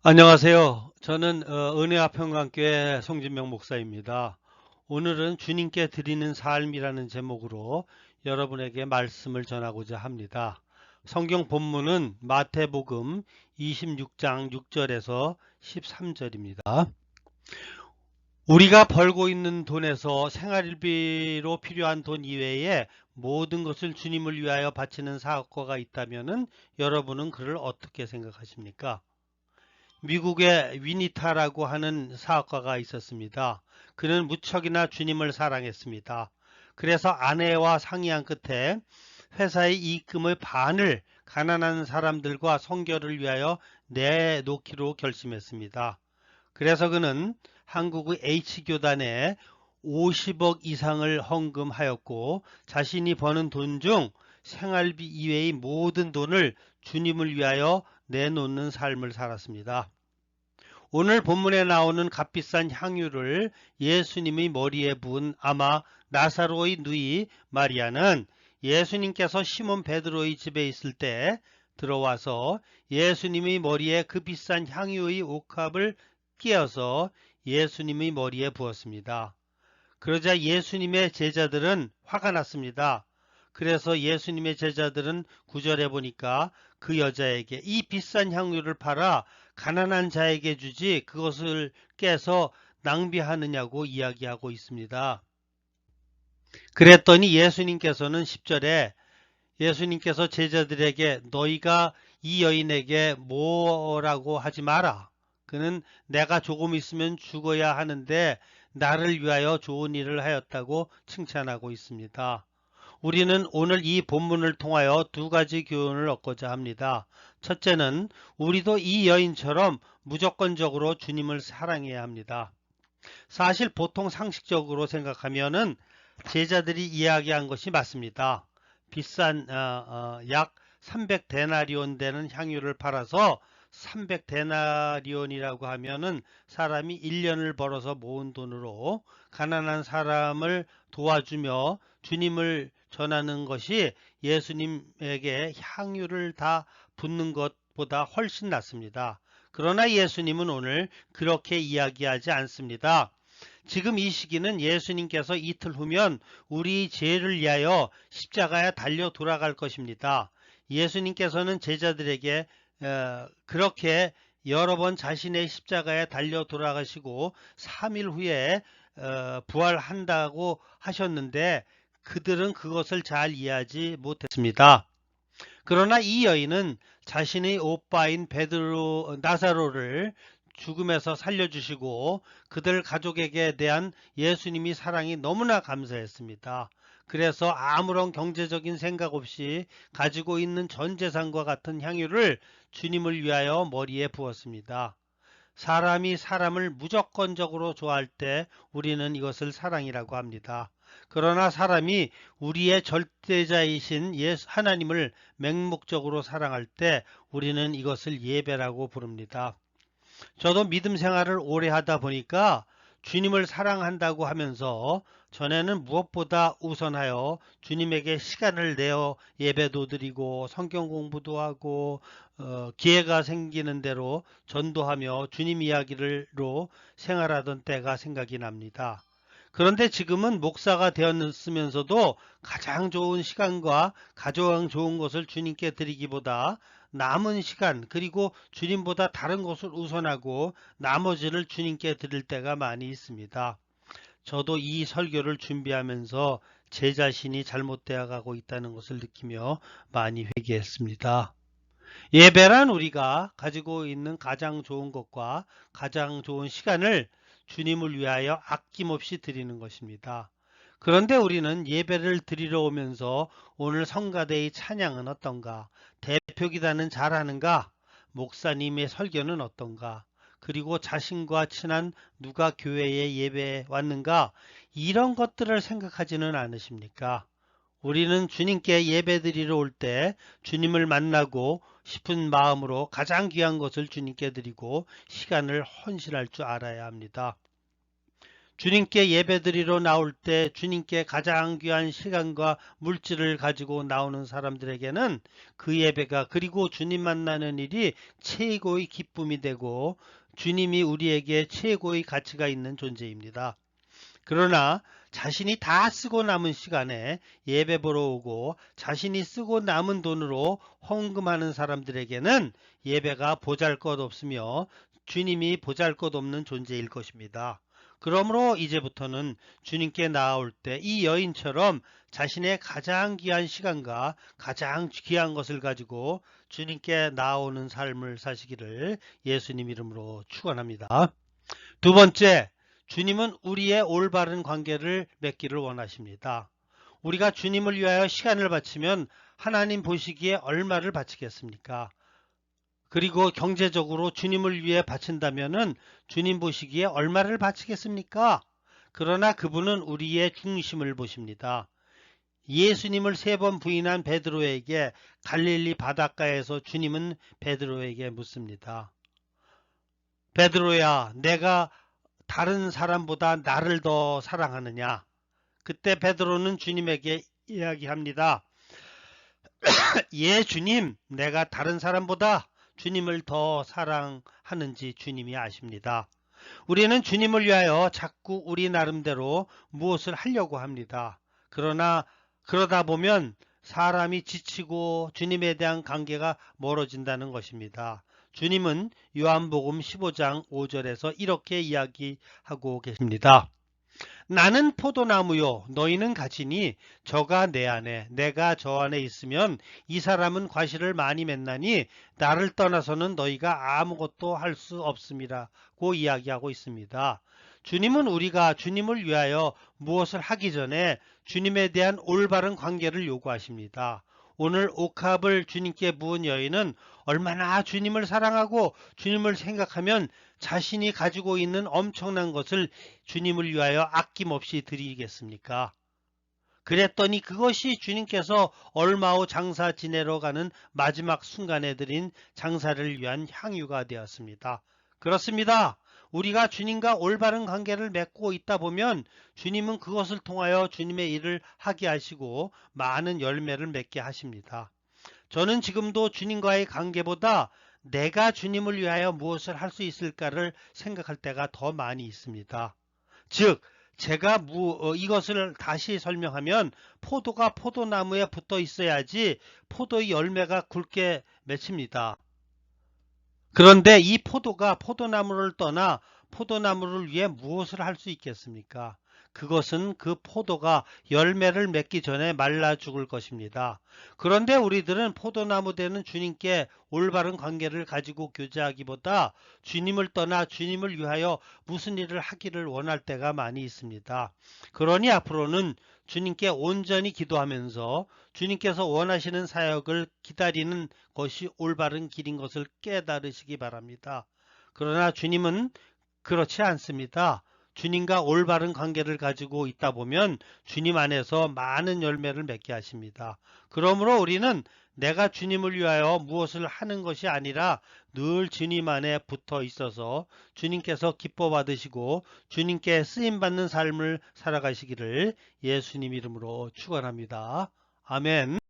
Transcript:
안녕하세요. 저는 은혜화평강교회 송진명 목사입니다. 오늘은 주님께 드리는 삶이라는 제목으로 여러분에게 말씀을 전하고자 합니다. 성경 본문은 마태복음 26장 6절에서 13절입니다. 우리가 벌고 있는 돈에서 생활비로 필요한 돈 이외에 모든 것을 주님을 위하여 바치는 사업가가 있다면 여러분은 그를 어떻게 생각하십니까? 미국의 위니타라고 하는 사업가가 있었습니다. 그는 무척이나 주님을 사랑했습니다. 그래서 아내와 상의한 끝에 회사의 이익금의 반을 가난한 사람들과 선교를 위하여 내놓기로 결심했습니다. 그래서 그는 한국의 H교단에 50억 이상을 헌금하였고 자신이 버는 돈 중 생활비 이외의 모든 돈을 주님을 위하여 내놓는 삶을 살았습니다. 오늘 본문에 나오는 값비싼 향유를 예수님의 머리에 부은 아마 나사로의 누이 마리아는 예수님께서 시몬 베드로의 집에 있을 때 들어와서 예수님의 머리에 그 비싼 향유의 옥합을 끼어서 예수님의 머리에 부었습니다. 그러자 예수님의 제자들은 화가 났습니다. 그래서 예수님의 제자들은 9절에 보니까 그 여자에게 이 비싼 향유를 팔아 가난한 자에게 주지 그것을 깨서 낭비하느냐고 이야기하고 있습니다. 그랬더니 예수님께서는 10절에 예수님께서 제자들에게 너희가 이 여인에게 뭐라고 하지 마라. 그는 내가 조금 있으면 죽어야 하는데 나를 위하여 좋은 일을 하였다고 칭찬하고 있습니다. 우리는 오늘 이 본문을 통하여 두 가지 교훈을 얻고자 합니다. 첫째는 우리도 이 여인처럼 무조건적으로 주님을 사랑해야 합니다. 사실 보통 상식적으로 생각하면은 제자들이 이야기한 것이 맞습니다. 비싼 약 300데나리온 되는 향유를 팔아서 300데나리온이라고 하면은 사람이 1년을 벌어서 모은 돈으로 가난한 사람을 도와주며 주님을 전하는 것이 예수님에게 향유를 다 붓는 것보다 훨씬 낫습니다. 그러나 예수님은 오늘 그렇게 이야기하지 않습니다. 지금 이 시기는 예수님께서 이틀 후면 우리 죄를 위하여 십자가에 달려 돌아갈 것입니다. 예수님께서는 제자들에게 그렇게 여러 번 자신의 십자가에 달려 돌아가시고 3일 후에 부활한다고 하셨는데 그들은 그것을 잘 이해하지 못했습니다. 그러나 이 여인은 자신의 오빠인 베드로 나사로를 죽음에서 살려주시고 그들 가족에게 대한 예수님이 사랑이 너무나 감사했습니다. 그래서 아무런 경제적인 생각 없이 가지고 있는 전 재산과 같은 향유를 주님을 위하여 머리에 부었습니다. 사람이 사람을 무조건적으로 좋아할 때 우리는 이것을 사랑이라고 합니다. 그러나 사람이 우리의 절대자이신 하나님을 맹목적으로 사랑할 때 우리는 이것을 예배라고 부릅니다. 저도 믿음 생활을 오래 하다 보니까 주님을 사랑한다고 하면서 전에는 무엇보다 우선하여 주님에게 시간을 내어 예배도 드리고 성경 공부도 하고 기회가 생기는 대로 전도하며 주님 이야기로 생활하던 때가 생각이 납니다. 그런데 지금은 목사가 되었으면서도 가장 좋은 시간과 가장 좋은 것을 주님께 드리기보다 남은 시간 그리고 주님보다 다른 것을 우선하고 나머지를 주님께 드릴 때가 많이 있습니다. 저도 이 설교를 준비하면서 제 자신이 잘못되어 가고 있다는 것을 느끼며 많이 회개했습니다. 예배란 우리가 가지고 있는 가장 좋은 것과 가장 좋은 시간을 주님을 위하여 아낌없이 드리는 것입니다. 그런데 우리는 예배를 드리러 오면서 오늘 성가대의 찬양은 어떤가? 대표 기도는 잘하는가? 목사님의 설교는 어떤가? 그리고 자신과 친한 누가 교회에 예배에 왔는가? 이런 것들을 생각하지는 않으십니까? 우리는 주님께 예배드리러 올 때 주님을 만나고 싶은 마음으로 가장 귀한 것을 주님께 드리고 시간을 헌신할 줄 알아야 합니다. 주님께 예배드리러 나올 때 주님께 가장 귀한 시간과 물질을 가지고 나오는 사람들에게는 그 예배가 그리고 주님 만나는 일이 최고의 기쁨이 되고 주님이 우리에게 최고의 가치가 있는 존재입니다. 그러나 자신이 다 쓰고 남은 시간에 예배 보러 오고 자신이 쓰고 남은 돈으로 헌금하는 사람들에게는 예배가 보잘것없으며 주님이 보잘것없는 존재일 것입니다. 그러므로 이제부터는 주님께 나아올 때 이 여인처럼 자신의 가장 귀한 시간과 가장 귀한 것을 가지고 주님께 나아오는 삶을 사시기를 예수님 이름으로 축원합니다. 두 번째, 주님은 우리의 올바른 관계를 맺기를 원하십니다. 우리가 주님을 위하여 시간을 바치면 하나님 보시기에 얼마를 바치겠습니까? 그리고 경제적으로 주님을 위해 바친다면은 주님 보시기에 얼마를 바치겠습니까? 그러나 그분은 우리의 중심을 보십니다. 예수님을 3번 부인한 베드로에게 갈릴리 바닷가에서 주님은 베드로에게 묻습니다. 베드로야, 내가 다른 사람보다 나를 더 사랑하느냐? 그때 베드로는 주님에게 이야기합니다. 예, 주님, 내가 다른 사람보다 주님을 더 사랑하는지 주님이 아십니다. 우리는 주님을 위하여 자꾸 우리 나름대로 무엇을 하려고 합니다. 그러다 보면 사람이 지치고 주님에 대한 관계가 멀어진다는 것입니다. 주님은 요한복음 15장 5절에서 이렇게 이야기하고 계십니다. 나는 포도나무요 너희는 가지니 저가 내 안에 내가 저 안에 있으면 이 사람은 과실을 많이 맺나니 나를 떠나서는 너희가 아무것도 할 수 없음이라고 이야기하고 있습니다. 주님은 우리가 주님을 위하여 무엇을 하기 전에 주님에 대한 올바른 관계를 요구하십니다. 오늘 옥합을 주님께 부은 여인은 얼마나 주님을 사랑하고 주님을 생각하면 자신이 가지고 있는 엄청난 것을 주님을 위하여 아낌없이 드리겠습니까? 그랬더니 그것이 주님께서 얼마 후 장사 지내러 가는 마지막 순간에 드린 장사를 위한 향유가 되었습니다. 그렇습니다. 우리가 주님과 올바른 관계를 맺고 있다 보면 주님은 그것을 통하여 주님의 일을 하게 하시고 많은 열매를 맺게 하십니다. 저는 지금도 주님과의 관계보다 내가 주님을 위하여 무엇을 할 수 있을까를 생각할 때가 더 많이 있습니다. 즉 제가 이것을 다시 설명하면 포도가 포도나무에 붙어 있어야지 포도의 열매가 굵게 맺힙니다. 그런데 이 포도가 포도나무를 떠나 포도나무를 위해 무엇을 할 수 있겠습니까? 그것은 그 포도가 열매를 맺기 전에 말라 죽을 것입니다. 그런데 우리들은 포도나무 되는 주님께 올바른 관계를 가지고 교제하기보다 주님을 떠나 주님을 위하여 무슨 일을 하기를 원할 때가 많이 있습니다. 그러니 앞으로는 주님께 온전히 기도하면서 주님께서 원하시는 사역을 기다리는 것이 올바른 길인 것을 깨달으시기 바랍니다. 그러나 주님은 그렇지 않습니다. 주님과 올바른 관계를 가지고 있다 보면 주님 안에서 많은 열매를 맺게 하십니다. 그러므로 우리는 내가 주님을 위하여 무엇을 하는 것이 아니라 늘 주님 안에 붙어 있어서 주님께서 기뻐 받으시고 주님께 쓰임받는 삶을 살아가시기를 예수님 이름으로 축원합니다. 아멘.